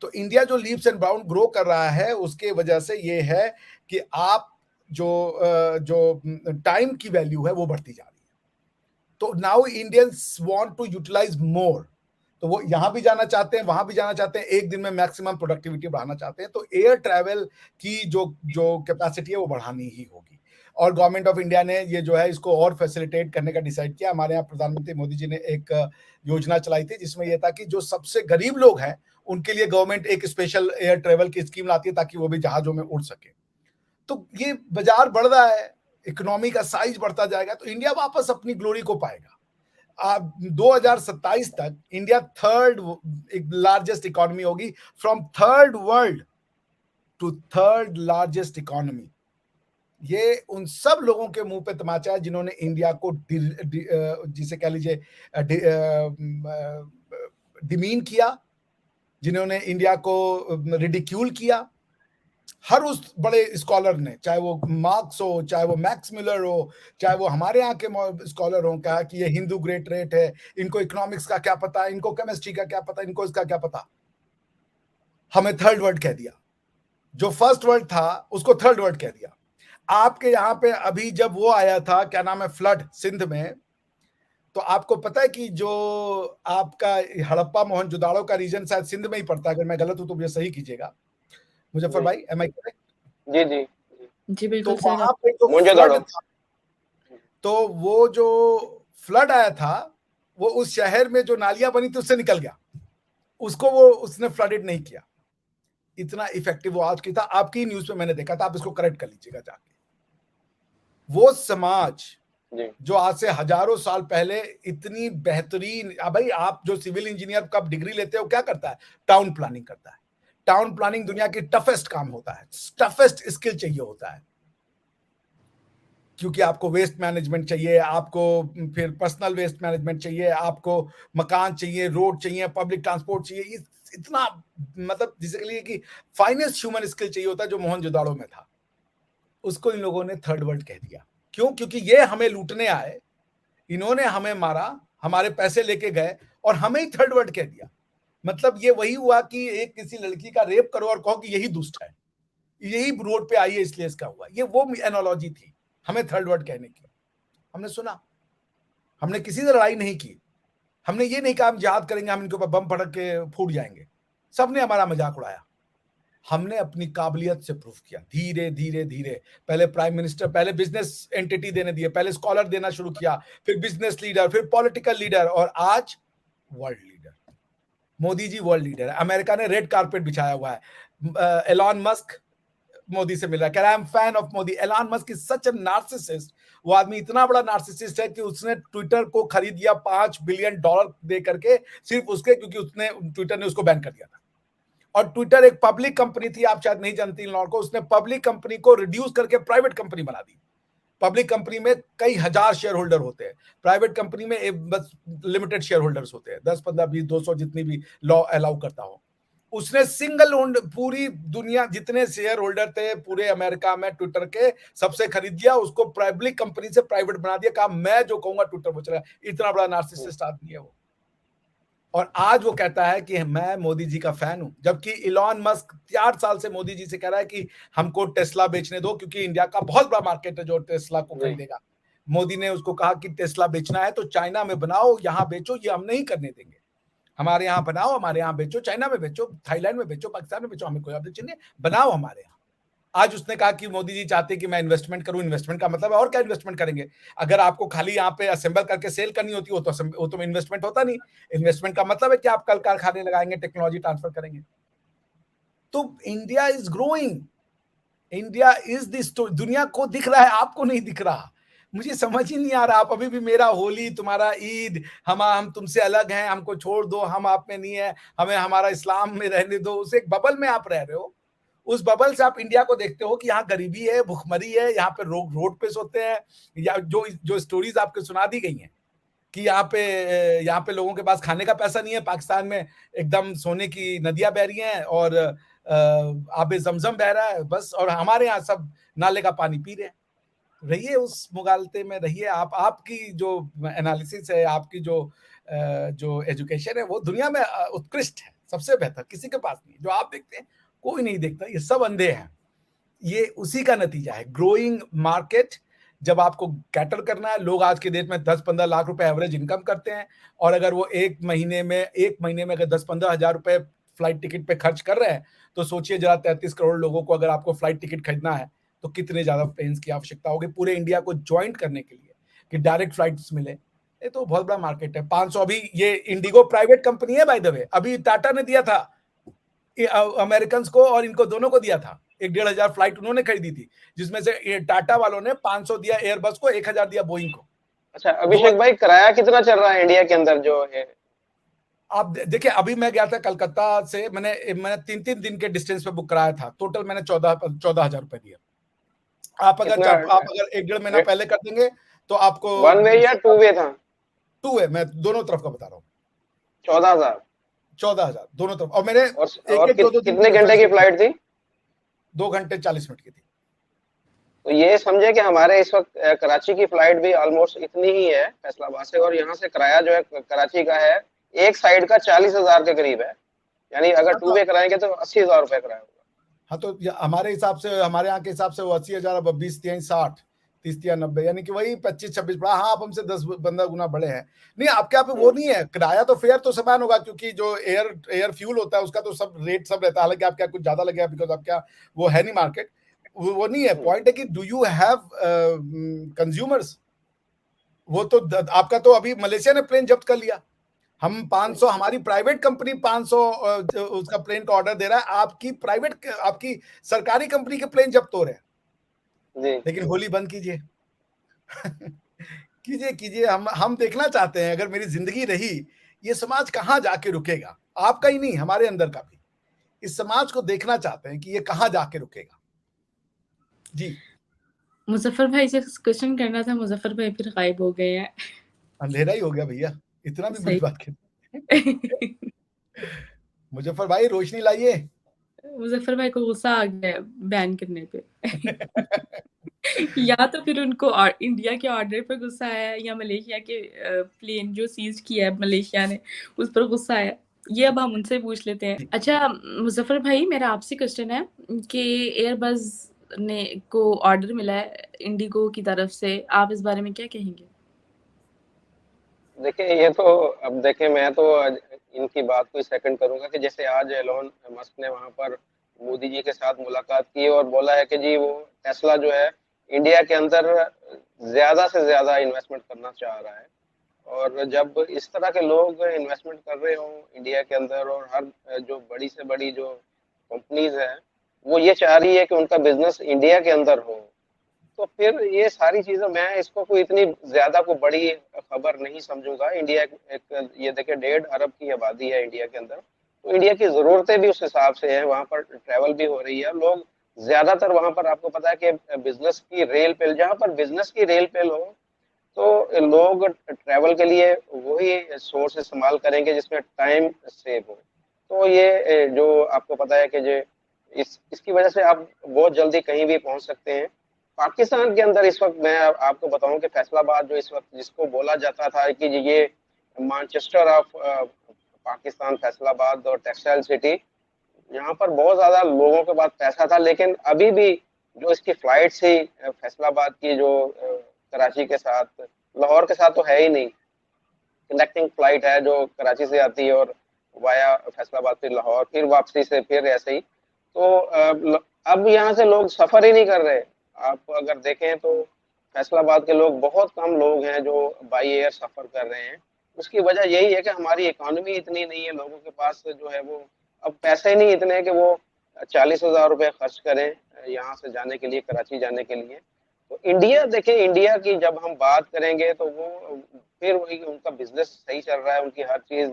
तो इंडिया जो लीप्स एंड बाउंड ग्रो कर रहा है उसके वजह से ये है कि आप जो टाइम की वैल्यू है वो बढ़ती जा रही है। तो now Indians want to utilize more, तो वो यहां भी जाना चाहते हैं, वहां भी जाना चाहते हैं, एक दिन में मैक्सिमम प्रोडक्टिविटी बढ़ाना चाहते हैं। तो एयर ट्रैवल की जो कैपेसिटी है वो बढ़ानी ही होगी, और गवर्नमेंट ऑफ इंडिया ने ये जो है इसको और फैसिलिटेट करने का डिसाइड किया। हमारे यहाँ प्रधानमंत्री मोदी जी ने एक योजना चलाई थी जिसमें यह था कि जो सबसे गरीब लोग हैं उनके लिए गवर्नमेंट एक स्पेशल एयर ट्रैवल की स्कीम लाती है ताकि वो भी जहाजों में उड़ सके। तो ये बाजार बढ़ रहा है, इकोनॉमी का साइज बढ़ता जाएगा, तो इंडिया वापस अपनी ग्लोरी को पाएगा। 2027 तक इंडिया थर्ड लार्जेस्ट इकोनॉमी होगी, from third world to third largest economy. ये उन सब लोगों के मुंह पे तमाचा है जिन्होंने इंडिया को जिसे कह लीजिए डिमीन किया, जिन्होंने इंडिया को रिडिक्यूल किया। हर उस बड़े स्कॉलर ने, चाहे वो मार्क्स हो, चाहे वो मैक्स मिलर हो, चाहे वो हमारे यहाँ के स्कॉलर हो, कहा कि ये हिंदू ग्रेट रेट है, इनको इकोनॉमिक्स का क्या पता, इनको केमिस्ट्री का क्या पता, इनको इसका क्या पता। हमें थर्ड वर्ल्ड कह दिया, जो फर्स्ट वर्ल्ड था उसको थर्ड वर्ल्ड कह दिया। आपके यहाँ पे अभी जब वो आया था, क्या नाम है, फ्लड सिंध में, तो आपको पता है कि जो आपका हड़प्पा मोहनजोदाड़ो का रीजन शायद सिंध में ही पड़ता है, अगर मैं गलत हूं तो मुझे सही कीजिएगा मुजफ्फर भाई, एम आई करेक्ट? जी जी जी बिल्कुल तो सर। वहां पे जो मोहनजोदाड़ो, फ्लड था, तो वो जो फ्लड आया था वो उस शहर में जो नालियां बनी थी उससे निकल गया, उसको वो उसने फ्लडेड नहीं किया। इतना इफेक्टिव वो आज की था, आपकी न्यूज पे मैंने देखा था, आप इसको करेक्ट कर लीजिएगा जाके। वो समाज जो आज से हजारों साल पहले इतनी बेहतरीन, भाई आप जो सिविल इंजीनियर का डिग्री लेते हो क्या करता है, टाउन प्लानिंग करता है। टाउन प्लानिंग दुनिया की टफेस्ट काम होता है, टफेस्ट स्किल चाहिए होता है, क्योंकि आपको वेस्ट मैनेजमेंट चाहिए, आपको फिर पर्सनल वेस्ट मैनेजमेंट चाहिए, आपको मकान चाहिए, रोड चाहिए, पब्लिक ट्रांसपोर्ट चाहिए, इतना मतलब जिसके लिए कि फाइनेस्ट ह्यूमन स्किल चाहिए होता है, जो मोहनजोदाड़ो में था। उसको इन लोगों ने थर्ड वर्ल्ड कह दिया। क्यों? क्योंकि ये हमें लूटने आए, इन्होंने हमें मारा, हमारे पैसे लेके गए और हमें ही थर्ड वर्ल्ड कह दिया। मतलब ये वही हुआ कि एक किसी लड़की का रेप करो और कहो कि यही दुष्ट है, यही रोड पे आई है इसलिए इसका हुआ। ये वो एनालॉजी थी हमें थर्ड वर्ल्ड कहने की। हमने सुना, हमने किसी से लड़ाई नहीं की, हमने ये नहीं कहा हम जिहाद करेंगे, हम इनके ऊपर बम पड़क के फूट जाएंगे। सबने हमारा मजाक उड़ाया। हमने अपनी काबिलियत से प्रूव किया, धीरे धीरे धीरे। पहले प्राइम मिनिस्टर, पहले बिजनेस एंटिटी देने दिए, पहले स्कॉलर देना शुरू किया, फिर बिजनेस लीडर, फिर पॉलिटिकल लीडर, और आज world leader. Modi ji world leader है। अमेरिका ने रेड कारपेट बिछाया हुआ है। एलॉन मस्क मोदी से मिला, कह रहा है I am fan of Modi. Elon Musk is such a narcissist. वो आदमी इतना बड़ा नार्सिसिस्ट है कि उसने ट्विटर को खरीद लिया $5 बिलियन दे करके, सिर्फ उसके, क्योंकि उसने, ट्विटर ने उसको बैन कर दिया था। और ट्विटर एक पब्लिक कंपनी थी, आप शायद नहीं जानती इन लोगों को। उसने पब्लिक कंपनी को रिड्यूस करके प्राइवेट कंपनी बना दी। पब्लिक कंपनी में कई हजार शेयर होल्डर होते हैं, प्राइवेट कंपनी में बस लिमिटेड शेयर होल्डर्स होते हैं, 10, 15, 20, 200, जितनी भी लॉ अलाउ करता हो। उसने सिंगल ओन्ड, पूरी दुनिया जितने शेयर होल्डर थे पूरे अमेरिका में ट्विटर के, सबसे खरीद दिया उसको, पब्लिक कंपनी से प्राइवेट बना दिया, कहा मैं जो कहूंगा ट्विटर वो चलेगा। इतना बड़ा नार्सिसिस्ट आदमी है वो। और आज वो कहता है कि मैं मोदी जी का फैन हूं, जबकि इलॉन मस्क 4 साल से मोदी जी से कह रहा है कि हमको टेस्ला बेचने दो, क्योंकि इंडिया का बहुत बड़ा मार्केट है जो टेस्ला को खरीदेगा। मोदी ने उसको कहा कि टेस्ला बेचना है तो चाइना में बनाओ, यहां बेचो, ये हम नहीं करने देंगे। हमारे यहाँ बनाओ, हमारे यहाँ बेचो, चाइना में बेचो, थाईलैंड में बेचो, पाकिस्तान में बेचो, हमें कोई ऑब्जेक्शन नहीं, बनाओ हमारे यहाँ। आज उसने कहा कि मोदी जी चाहते हैं कि मैं इन्वेस्टमेंट करूं। इन्वेस्टमेंट का मतलब है, और क्या इन्वेस्टमेंट करेंगे? अगर आपको खाली यहाँ पे असेंबल करके सेल करनी होती, वो तो इन्वेस्टमेंट होता नहीं। इन्वेस्टमेंट का मतलब है कि आप कल कारखाने लगाएंगे, टेक्नोलॉजी ट्रांसफर करेंगे। तो India is growing, India is this. दुनिया को दिख रहा है, आपको नहीं दिख रहा। मुझे समझ ही नहीं आ रहा। आप अभी भी मेरा होली, तुम्हारा ईद, हम तुमसे अलग हैं, हमको छोड़ दो, हम आप में नहीं है, हमें हमारा इस्लाम में रहने दो। उस एक बबल में आप रह रहे हो। उस बबल से आप इंडिया को देखते हो कि यहाँ गरीबी है, भुखमरी है, यहाँ पे लोग रोड पे सोते हैं, या जो स्टोरीज आपको सुना दी गई हैं कि यहाँ पे लोगों के पास खाने का पैसा नहीं है। पाकिस्तान में एकदम सोने की नदियां बह रही हैं और आबे जमजम बह रहा है बस, और हमारे यहाँ सब नाले का पानी पी रहे हैं। रहिए उस मुगालते में, रहिए आप। आपकी जो एनालिसिस है, आपकी जो एजुकेशन है, वो दुनिया में उत्कृष्ट है, सबसे बेहतर, किसी के पास नहीं। जो आप देखते हैं कोई नहीं देखता, ये सब अंधे हैं। ये उसी का नतीजा है, ग्रोइंग मार्केट। जब आपको कैटर करना है, लोग आज के डेट में 10-15 लाख रुपए एवरेज इनकम करते हैं, और अगर वो एक महीने में अगर 10-15 हजार रुपए फ्लाइट टिकट पे खर्च कर रहे हैं, तो सोचिए जरा 33 करोड़ लोगों को अगर आपको फ्लाइट टिकट खरीदना है तो कितने ज्यादा प्लेन्स की आवश्यकता होगी पूरे इंडिया को ज्वाइंट करने के लिए, कि डायरेक्ट फ्लाइट्स मिले। ये तो बहुत बड़ा मार्केट है। 500, अभी ये इंडिगो प्राइवेट कंपनी है बाय द वे, अभी टाटा ने दिया था अमेरिकन को, और इनको दोनों को दिया था। 1,500 फ्लाइट उन्होंने खरीदी थी, जिसमें से टाटा वालों ने 500 दिया एयरबस को, 1000 दिया बोइंग को। अच्छा अभिषेक भाई, किराया कितना चल रहा है इंडिया के अंदर जो है? आप देखिए, अभी मैं गया था कलकत्ता से, मैंने 3-3 दिन के डिस्टेंस पे बुक कराया था। टोटल मैंने 14,000 रुपए दिया। आप अगर 1-1.5 महीना पहले कर देंगे तो आपको 1 वे या 2 वे था? 2 वे, मैं दोनों तरफ का बता रहा हूँ। 14,000 दोनों तरफ। और मेरे और कितने घंटे की फ्लाइट थी? 2 घंटे 40 मिनट की थी। तो ये समझे कि हमारे इस वक्त कराची की फ्लाइट भी ऑलमोस्ट इतनी ही है फैसलाबाद से, और यहाँ से किराया जो है कराची का है एक साइड का 40,000 के करीब है। यानी अगर 2 वे कराएंगे तो 80,000 रुपए किराया होगा। हाँ, तो हमारे हिसाब से, हमारे यहाँ के हिसाब से वो 80,000, अब 20-3 60, 30-3 90, यानी कि वही 25-26 बड़ा। हाँ, आप हमसे 10-15 गुना बड़े हैं। नहीं, आपके यहाँ पे वो नहीं है किराया, तो फेयर तो समान होगा, क्योंकि जो एयर फ्यूल होता है उसका तो सब रेट सब रहता है। हालांकि आपके यहाँ कुछ ज्यादा लगेगा, बिकॉज आपके यहाँ वो है नहीं मार्केट, वो नहीं है। पॉइंट है कि डू यू हैव कंज्यूमर्स? वो तो आपका तो अभी मलेशिया ने प्लेन जब्त कर लिया। हम 500, हमारी प्राइवेट कंपनी 500 उसका प्लेन का ऑर्डर दे रहा है। आपकी सरकारी कंपनी के प्लेन जब्त हो रहे हैं। लेकिन होली बंद कीजिए कीजिए। हम देखना चाहते हैं, अगर मेरी जिंदगी रही, ये समाज कहां जाके रुकेगा। आपका ही नहीं, हमारे अंदर का भी। इस समाज को देखना चाहते हैं कि ये कहां जाके रुकेगा। जी, मुजफ्फर भाई से क्वेश्चन करना था, मुजफ्फर भाई फिर गायब हो गए हैं। अंधेरा ही हो गया भैया, इतना भी बुरी बात कहते मुजफ्फर भाई, रोशनी लाइए। मुजफ्फर भाई को गुस्सा आ गया बैन करने पे या तो फिर उनको इंडिया के ऑर्डर पर गुस्सा आया, या मलेशिया के प्लेन जो सीज किया है मलेशिया ने उस पर गुस्सा आया। ये अब हम उनसे पूछ लेते हैं। अच्छा मुजफ्फर भाई, मेरा आपसे क्वेश्चन है कि एयरबस ने को ऑर्डर मिला है इंडिगो की तरफ से, आप इस बारे में क्या कहेंगे? देखिए, ये तो अब देखिए, मैं तो इनकी बात को सेकंड करूंगा कि जैसे आज एलोन मस्क ने वहां पर मोदी जी के साथ मुलाकात की और बोला है कि जी वो टेस्ला जो है इंडिया के अंदर ज्यादा से ज्यादा इन्वेस्टमेंट करना चाह रहा है। और जब इस तरह के लोग इन्वेस्टमेंट कर रहे हो इंडिया के अंदर और हर जो बड़ी से बड़ी जो कंपनीज है वो ये चाह रही है कि उनका बिजनेस इंडिया के अंदर हो, तो फिर ये सारी चीजें मैं इसको कोई इतनी ज्यादा को बड़ी खबर नहीं समझूंगा। इंडिया एक ये देखिए 1.5 अरब की आबादी है इंडिया के अंदर, तो इंडिया की जरूरतें भी उस हिसाब से है, वहां पर ट्रैवल भी हो रही है, लोग ज्यादातर वहां पर आपको पता है कि बिजनेस की रेल पे, जहां पर बिजनेस की रेल पे हो तो लोग ट्रैवल के लिए वही सोर्स इस्तेमाल करेंगे जिसमें टाइम सेव हो। तो ये जो आपको पता है कि जो इसकी वजह से आप बहुत जल्दी कहीं भी पहुंच सकते हैं। पाकिस्तान के अंदर इस वक्त मैं आपको बताऊं कि फैसलाबाद जो इस वक्त जिसको बोला जाता था कि ये मैनचेस्टर ऑफ पाकिस्तान फैसलाबाद और टेक्सटाइल सिटी, यहाँ पर बहुत ज्यादा लोगों के पास पैसा था, लेकिन अभी भी जो इसकी फ्लाइट थी फैसलाबाद की जो कराची के साथ, लाहौर के साथ तो है ही नहीं, कनेक्टिंग फ्लाइट है जो कराची से आती है और वाया फैसलाबाद फिर लाहौर फिर वापसी से फिर ऐसे ही। तो अब यहाँ से लोग सफर ही नहीं कर रहे। आप अगर देखें तो फैसलाबाद के लोग बहुत कम लोग हैं जो बाई एयर सफर कर रहे हैं। उसकी वजह यही है कि हमारी इकोनॉमी इतनी नहीं है, लोगों के पास जो है वो अब पैसे नहीं इतने हैं कि वो 40,000 रुपये खर्च करें यहाँ से जाने के लिए, कराची जाने के लिए। तो इंडिया देखें, इंडिया की जब हम बात करेंगे तो वो फिर वही उनका बिजनेस सही चल रहा है, उनकी हर चीज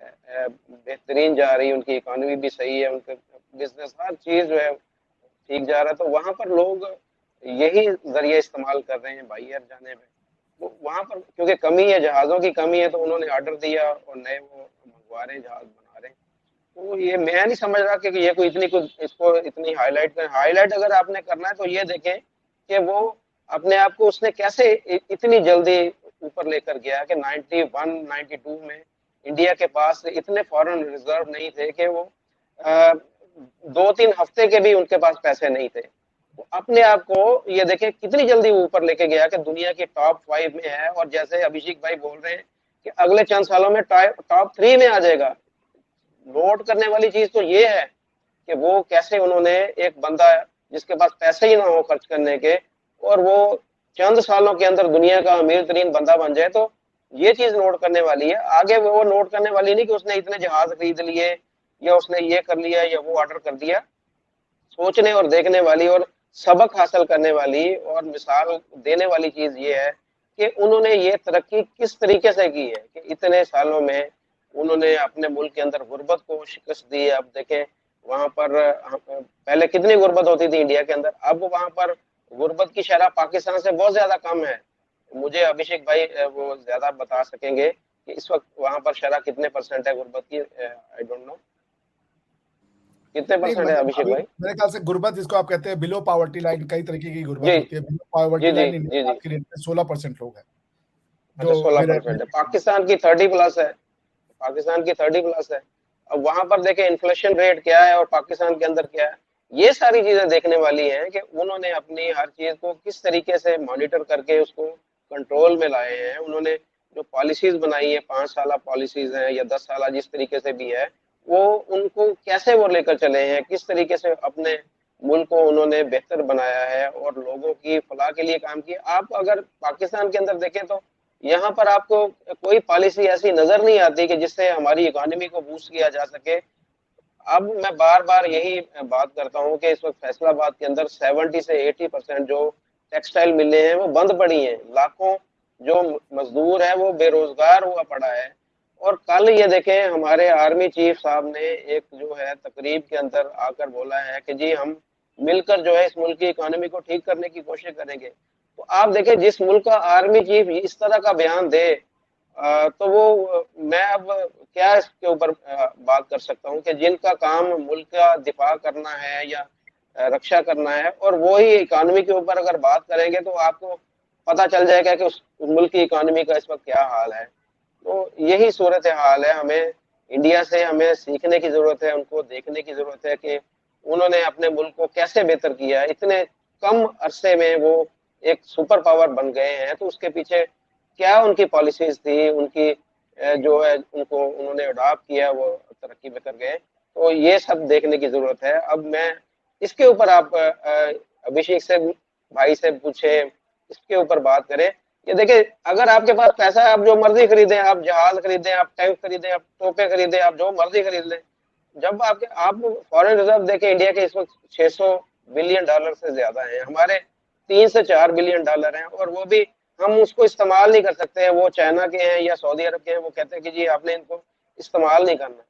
बेहतरीन जा रही है, उनकी इकोनॉमी भी सही है, उनका बिजनेस हर चीज जो है ठीक जा रहा है। तो वहां पर लोग यही जरिया इस्तेमाल कर रहे हैं बाई एयर जाने में। तो वहां पर क्योंकि कमी है, जहाजों की कमी है, तो उन्होंने ऑर्डर दिया और नए वो मंगवा रहे हैं, जहाज बना रहे हैं। तो ये मैं नहीं समझ रहा कि ये कोई इतनी कुछ इसको इतनी हाईलाइट करें। हाईलाइट अगर आपने करना है तो ये देखें कि वो अपने आप को उसने कैसे इतनी जल्दी ऊपर लेकर गया कि 91 92 में इंडिया के पास इतने फॉरेन रिजर्व नहीं थे कि वो 2-3 हफ्ते के भी उनके पास पैसे नहीं थे। तो अपने आप को ये देखें कितनी जल्दी ऊपर लेके गया कि दुनिया के टॉप 5 में है, और जैसे अभिषेक भाई बोल रहे हैं कि अगले चंद सालों में टॉप 3 में आ जाएगा। नोट करने वाली चीज तो ये है कि वो कैसे उन्होंने एक बंदा जिसके पास पैसे ही ना हो खर्च करने के और वो चंद सालों के अंदर दुनिया का अमीर तरीन बंदा बन जाए। तो ये चीज नोट करने वाली है। आगे वो नोट करने वाली नहीं कि उसने इतने जहाज खरीद लिए या उसने ये कर लिया या वो ऑर्डर कर दिया। सोचने और देखने वाली और सबक हासिल करने वाली और मिसाल देने वाली चीज ये है कि उन्होंने ये तरक्की किस तरीके से की है कि इतने सालों में उन्होंने अपने मुल्क के अंदर गुर्बत को शिकस्त दी। अब देखें वहां पर पहले कितनी गुर्बत होती थी इंडिया के अंदर, अब वहां पर गुर्बत की शरह पाकिस्तान से बहुत ज्यादा कम है। मुझे अभिषेक भाई वो ज्यादा बता सकेंगे कि इस वक्त वहां पर शरह कितने परसेंट है गुर्बत की, आई डोंट नो कितने नहीं परसेंट है मतलब अभिषेक अभी भाई? मेरे ख्याल से गुर्बत जिसको आप कहते हैं बिलो पॉवर्टी लाइन, कई तरीके की गुर्बत जी होती है। बिलो जी पॉवर्टी जी लाइन जी इंडिया जी। आज की डेट में 16% लोग हैं अच्छा, जो मेरे 16% है, पाकिस्तान की 30+ है, पाकिस्तान की 30+ है। अब वहां पर देखें इन्फ्लेशन रेट क्या है और पाकिस्तान के अंदर क्या है। ये सारी चीजें देखने वाली हैं कि उन्होंने अपनी हर चीज को किस तरीके से मॉनिटर करके उसको कंट्रोल में लाए हैं। उन्होंने जो पॉलिसीज बनाई है, 5 साल पॉलिसीज हैं या 10 साल, जिस तरीके से भी है, वो उनको कैसे वो लेकर चले हैं, किस तरीके से अपने मुल्क को उन्होंने बेहतर बनाया है और लोगों की फलाह के लिए काम किया। आप अगर पाकिस्तान के अंदर देखें तो यहाँ पर आपको कोई पॉलिसी ऐसी नजर नहीं आती कि जिससे हमारी इकोनॉमी को बूस्ट किया जा सके। अब मैं बार बार यही बात करता हूँ कि इस वक्त फैसलाबाद के अंदर 70 से 80% जो टेक्सटाइल मिलें हैं वो बंद पड़ी हैं। लाखों जो मजदूर है वो बेरोजगार हुआ पड़ा है। और कल ये देखें हमारे आर्मी चीफ साहब ने एक जो है तकरीब के अंदर आकर बोला है कि जी हम मिलकर जो है इस मुल्क की इकोनॉमी को ठीक करने की कोशिश करेंगे। तो आप देखें जिस मुल्क का आर्मी चीफ इस तरह का बयान दे तो वो मैं अब क्या इसके ऊपर बात कर सकता हूँ कि जिनका काम मुल्क का दिफा करना है या रक्षा करना है और वो ही इकोनॉमी के ऊपर अगर बात करेंगे तो आपको पता चल जाएगा कि उस मुल्क की इकोनॉमी का इस वक्त क्या हाल है। तो यही सूरत हाल है। हमें इंडिया से हमें सीखने की जरूरत है, उनको देखने की जरूरत है कि उन्होंने अपने मुल्क को कैसे बेहतर किया है। इतने कम अरसे में वो एक सुपर पावर बन गए हैं, तो उसके पीछे क्या उनकी पॉलिसीज थी, उनकी जो है उनको उन्होंने अडॉप्ट किया, वो तरक्की में कर गए। तो ये सब देखने की ज़रूरत है। अब मैं इसके ऊपर आप अभिषेक से भाई से पूछे, इसके ऊपर बात करें। ये देखिए, अगर आपके पास पैसा है, आप जो मर्ज़ी खरीदें, आप जहाज़ खरीदें, आप टैंक खरीदें, आप तोपें खरीदें, आप जो मर्ज़ी खरीद लें। जब आप फॉरेन रिजर्व देखें, इंडिया के इस वक़्त $600 बिलियन से ज़्यादा हैं। हमारे 3 से 4 बिलियन डॉलर हैं, और वो भी हम उसको इस्तेमाल नहीं कर सकते हैं। वो चाइना के हैं या सऊदी अरब के हैं, वो कहते हैं कि जी आपने इनको इस्तेमाल नहीं करना।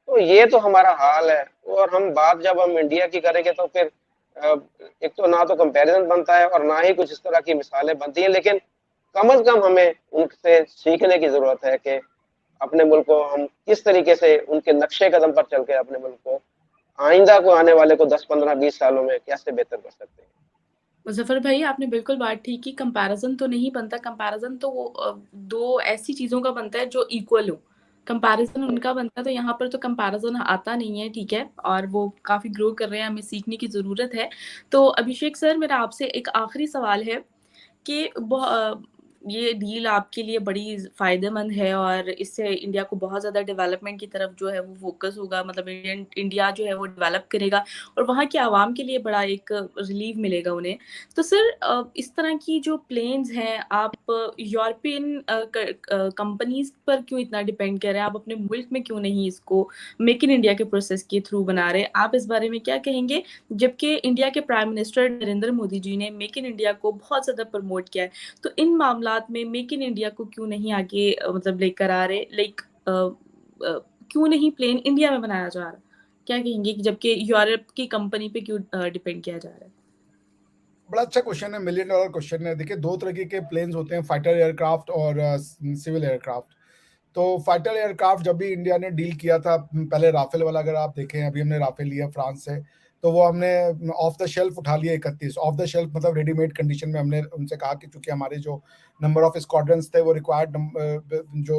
तो ये तो हमारा हाल है। और हम बात जब हम इंडिया की करेंगे तो फिर एक तो ना तो कंपैरिजन बनता है और ना ही कुछ इस तरह की मिसालें बनती हैं। लेकिन कम से कम हमें उनसे सीखने की जरूरत है कि अपने मुल्क को हम किस तरीके से उनके नक्शे कदम पर चल के अपने मुल्क को आइंदा को आने वाले को 10, 15, 20 सालों में कैसे बेहतर कर सकते हैं। मुज़फ़्फ़र भाई, आपने बिल्कुल बात ठीक की। कंपैरिज़न तो नहीं बनता, कंपैरिज़न तो दो ऐसी चीज़ों का बनता है जो इक्वल हो। कंपैरिज़न उनका बनता है, तो यहाँ पर तो कंपैरिज़न आता नहीं है, ठीक है? और वो काफ़ी ग्रो कर रहे हैं, हमें सीखने की ज़रूरत है। तो अभिषेक सर, मेरा आपसे एक आखिरी सवाल है कि ये डील आपके लिए बड़ी फ़ायदेमंद है और इससे इंडिया को बहुत ज़्यादा डेवलपमेंट की तरफ जो है वो फ़ोकस होगा, मतलब इंडिया जो है वो डेवलप करेगा और वहाँ के आवाम के लिए बड़ा एक रिलीफ़ मिलेगा उन्हें। तो सर, इस तरह की जो प्लेन्स हैं, आप यूरोपियन कंपनीज़ पर क्यों इतना डिपेंड कर रहे हैं? आप अपने मुल्क में क्यों नहीं इसको मेक इन इंडिया के प्रोसेस के थ्रू बना रहे हैं? आप इस बारे में क्या कहेंगे? जबकि इंडिया के प्राइम मिनिस्टर नरेंद्र मोदी जी ने मेक इन इंडिया को बहुत ज़्यादा प्रमोट किया है। तो इन मामलात में मेक इन इंडिया को क्यों नहीं आगे मतलब लेकर आ रहे, क्यों नहीं प्लेन इंडिया में बनाया जा रहा? क्या कहेंगे कि जबकि यूरोप की कंपनी पे क्यों डिपेंड किया जा रहा है? बड़ा अच्छा क्वेश्चन है, मिलियन डॉलर क्वेश्चन है। देखिए, दो तरीके के प्लेन्स होते हैं, फाइटर एयरक्राफ्ट और सिविल एयरक्राफ्ट। तो फाइटर एयरक्राफ्ट जब भी इंडिया ने डील किया था, पहले राफेल वाला अगर आप देखें, अभी हमने राफेल लिया फ्रांस से, तो वो हमने ऑफ द शेल्फ उठा लिया 31। ऑफ द शेल्फ मतलब रेडीमेड कंडीशन में हमने उनसे कहा कि चूंकि हमारे जो नंबर ऑफ स्क्वाड्रंस थे वो रिक्वायर्ड जो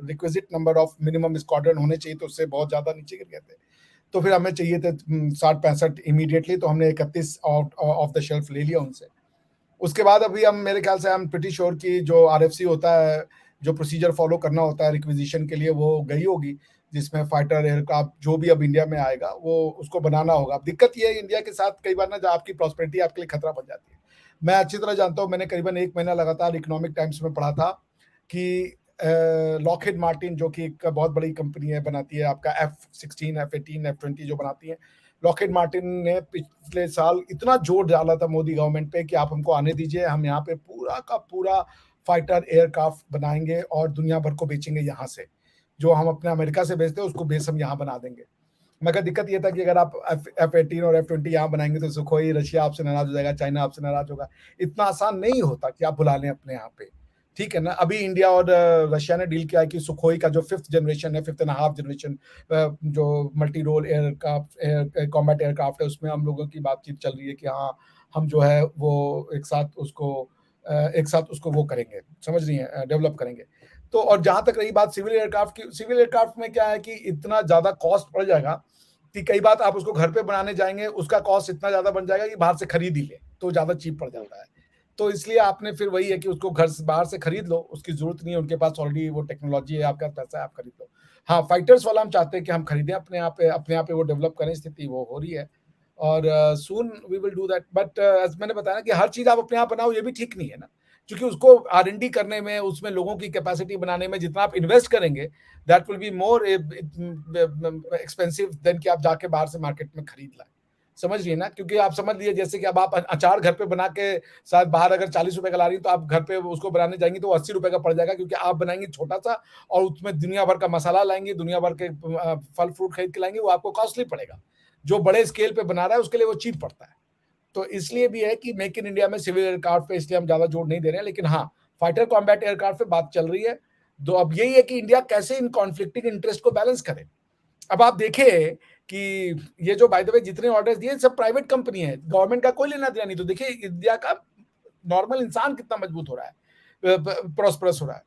requisite number of minimum squadron होने चाहिए, तो उससे बहुत ज़्यादा नीचे गिर गए थे। तो फिर हमें चाहिए थे 60-65 इमीडिएटली, तो हमने 31 ऑफ द शेल्फ ले लिया उनसे। उसके बाद अभी हम, मेरे ख्याल से, हम प्रिटी श्योर की जो आरएफसी होता है, जो प्रोसीजर फॉलो करना होता है रिक्विजिशन के लिए, वो गई होगी, जिसमें फाइटर एयरक्राफ्ट जो भी अब इंडिया में आएगा वो उसको बनाना होगा। अब दिक्कत ये है इंडिया के साथ, कई बार ना जो आपकी प्रॉस्पेरिटी आपके लिए खतरा बन जाती है। मैं अच्छी तरह जानता हूँ, मैंने करीबन 1 महीना लगातार इकोनॉमिक टाइम्स में पढ़ा था कि लॉकहीड मार्टिन, जो कि एक बहुत बड़ी कंपनी है, बनाती है आपका F-16, F-18, F-20 जो बनाती है, लॉकहीड मार्टिन ने पिछले साल इतना जोर डाला था मोदी गवर्नमेंट पे कि आप हमको आने दीजिए, हम यहाँ पे पूरा का पूरा फाइटर एयरक्राफ्ट बनाएंगे और दुनिया भर को बेचेंगे यहाँ से। जो हम अपने अमेरिका से बेचते हैं उसको बेस हम यहाँ बना देंगे। मगर दिक्कत ये था कि अगर आप F-18 और F-20 यहाँ बनाएंगे तो सुखोई, रशिया आपसे नाराज हो जाएगा, चाइना आपसे नाराज होगा। इतना आसान नहीं होता कि आप बुला लें अपने यहाँ पे, ठीक है ना। अभी इंडिया और रशिया ने डील किया है कि सुखोई का जो 5th जनरेशन है, 5th एंड हाफ जनरेशन, जो multi role aircraft combat aircraft है, उसमें हम लोगों की बातचीत चल रही है कि हाँ, हम जो है वो एक साथ उसको वो करेंगे, समझ रही हैं, डेवलप करेंगे। तो और जहां तक रही बात सिविल एयरक्राफ्ट की, सिविल एयरक्राफ्ट में क्या है कि इतना ज्यादा कॉस्ट पड़ जाएगा कि कई बार आप उसको घर पे बनाने जाएंगे, उसका कॉस्ट इतना ज्यादा बन जाएगा कि बाहर से खरीद ही ले, तो ज्यादा चीप पड़ जाता है। तो इसलिए आपने फिर वही है कि उसको घर से बाहर से खरीद लो, उसकी जरूरत नहीं है, उनके पास ऑलरेडी वो टेक्नोलॉजी है, आपका पैसा है, आप खरीद लो। हाँ, फाइटर्स वाला हम चाहते हैं कि हम खरीदें अपने आप पे वो डेवलप करें, स्थिति वो हो रही है और soon we will do that. But मैंने बताया ना कि हर चीज आप अपने आप बनाओ, ये भी ठीक नहीं है ना, क्योंकि उसको R&D करने में, उसमें लोगों की कैपेसिटी बनाने में जितना आप इन्वेस्ट करेंगे, that will be more expensive than कि आप जाके बाहर से मार्केट में खरीद लाए, समझ रही है ना। क्योंकि आप समझ लीजिए, जैसे कि अब आप अचार घर पे बना के शायद बाहर अगर 40 रुपए का ला रही है, तो आप घर पे उसको बनाने जाएंगे तो 80 रुपए का पड़ जाएगा, क्योंकि आप बनाएंगे छोटा सा और उसमें दुनिया भर का मसाला लाएंगे, दुनिया भर के फल फ्रूट खरीद के लाएंगे, वो आपको कॉस्टली पड़ेगा। जो बड़े स्केल पे बना रहा है उसके लिए वो चीप पड़ता है। तो इसलिए भी है कि मेक इन इंडिया में सिविल एयरक्राफ्ट पे इसलिए हम ज्यादा जोर नहीं दे रहे हैं, लेकिन हाँ, फाइटर कॉम्बैट एयरक्राफ्ट पे बात चल रही है। तो अब यही है कि इंडिया कैसे इन कॉन्फ्लिक्टिंग इंटरेस्ट को बैलेंस करे। अब आप देखें कि ये जो बाय द वे जितने ऑर्डर्स दिए सब प्राइवेट कंपनी है, गवर्नमेंट का कोई लेना देना नहीं। तो देखिए इंडिया का नॉर्मल इंसान कितना मजबूत हो रहा है, प्रॉस्परस हो रहा है।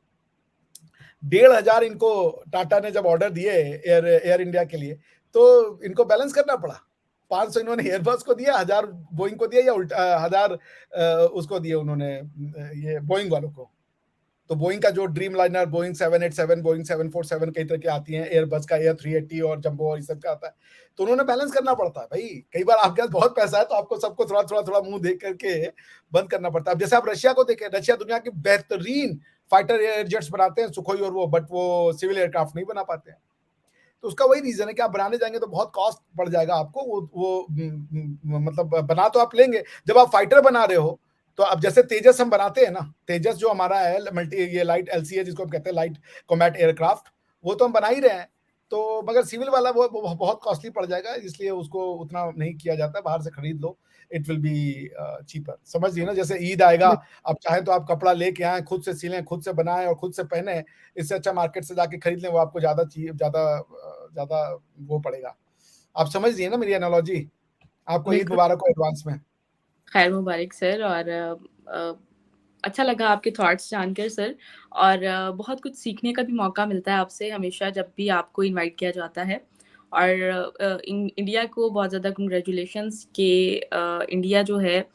1,500 इनको टाटा ने जब ऑर्डर दिए एयर इंडिया के लिए, तो इनको बैलेंस करना पड़ा। 500 इन्होंने एयरबस को दिया, 1000 बोइंग को दिया, या उल्टा 1000 उसको दिए उन्होंने, ये बोइंग वालों को। तो बोइंग का जो ड्रीम लाइनर, बोइंग 787, बोइंग 747 कई तरह की आती हैं, एयरबस का एयर 380 और जंबो और ये सब का आता है। तो उन्होंने बैलेंस करना पड़ता है भाई। कई बार आपके पास बहुत पैसा है तो आपको सबको थोड़ा-थोड़ा मुँह देख करके बंद करना पड़ता है। अब जैसे आप रशिया को देखें, रशिया दुनिया की बेहतरीन फाइटर एयर जेट्स बनाते हैं, सुखोई और वो, बट वो सिविल एयरक्राफ्ट नहीं बना पाते हैं। तो उसका वही रीज़न है कि आप बनाने जाएँगे तो बहुत कॉस्ट पड़ जाएगा आपको। वो मतलब बना तो आप लेंगे, जब आप फाइटर बना रहे हो, तो अब जैसे तेजस हम बनाते हैं ना, तेजस जो हमारा है मल्टी ये लाइट एलसीए जिसको हम कहते हैं लाइट कॉम्बैट एयरक्राफ्ट, वो तो हम बना ही रहे हैं। तो मगर सिविल वाला वो बहुत कॉस्टली पड़ जाएगा, इसलिए उसको उतना नहीं किया जाता, बाहर से खरीद लो, इट विल बी चीपर। समझ रही है ना? जैसे ईद आएगा, आप चाहें तो आप कपड़ा लेके आएँ, खुद से सिलें, खुद से बनाएँ और खुद से पहने, इससे अच्छा मार्केट से जाके खरीद लें, वो आपको ज़्यादा वो पड़ेगा। आप समझ रही हैं ना मेरी एनालॉजी? आपको ईद बिल्कुल। मुबारक हो एडवांस में। खैर मुबारक सर, और अच्छा लगा आपके थॉट्स जानकर सर, और बहुत कुछ सीखने का भी मौका मिलता है आपसे हमेशा जब भी आपको इनवाइट किया जाता है। और इंडिया को बहुत ज़्यादा कंग्रेचुलेशंस कि इंडिया जो है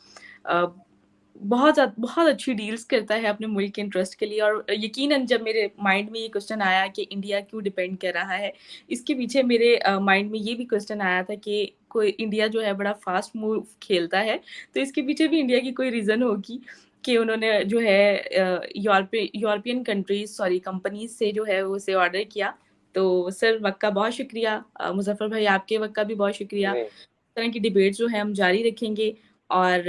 बहुत अच्छी डील्स करता है अपने मुल्क के इंटरेस्ट के लिए। और यकीनन जब मेरे माइंड में ये क्वेश्चन आया कि इंडिया क्यों डिपेंड कर रहा है, इसके पीछे मेरे माइंड में ये भी क्वेश्चन आया था कि कोई इंडिया जो है बड़ा फास्ट मूव खेलता है, तो इसके पीछे भी इंडिया की कोई रीज़न होगी कि उन्होंने जो है यूरोपियन कंट्रीज सॉरी कंपनीज से जो है उसे ऑर्डर किया। तो सर वक्त का बहुत शुक्रिया, मुजफ्फर भाई आपके वक्त का भी बहुत शुक्रिया। जी। इस तरह की डिबेट जो है हम जारी रखेंगे। और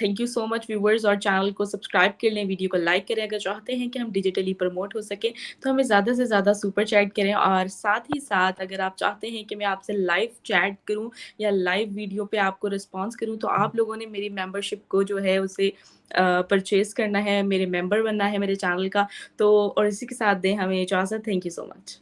thank you so much viewers, और चैनल को सब्सक्राइब कर लें, वीडियो को लाइक करें। अगर चाहते हैं कि हम डिजिटली प्रमोट हो सके तो हमें ज़्यादा से ज़्यादा सुपर चैट करें। और साथ ही साथ अगर आप चाहते हैं कि मैं आपसे लाइव चैट करूं या लाइव वीडियो पे आपको रिस्पॉन्स करूं, तो आप लोगों ने मेरी मेंबरशिप को जो है उसे परचेज करना है, मेरे मेंबर बनना है मेरे चैनल का। तो और इसी के साथ दें हमें इजाज़त। Thank you so much.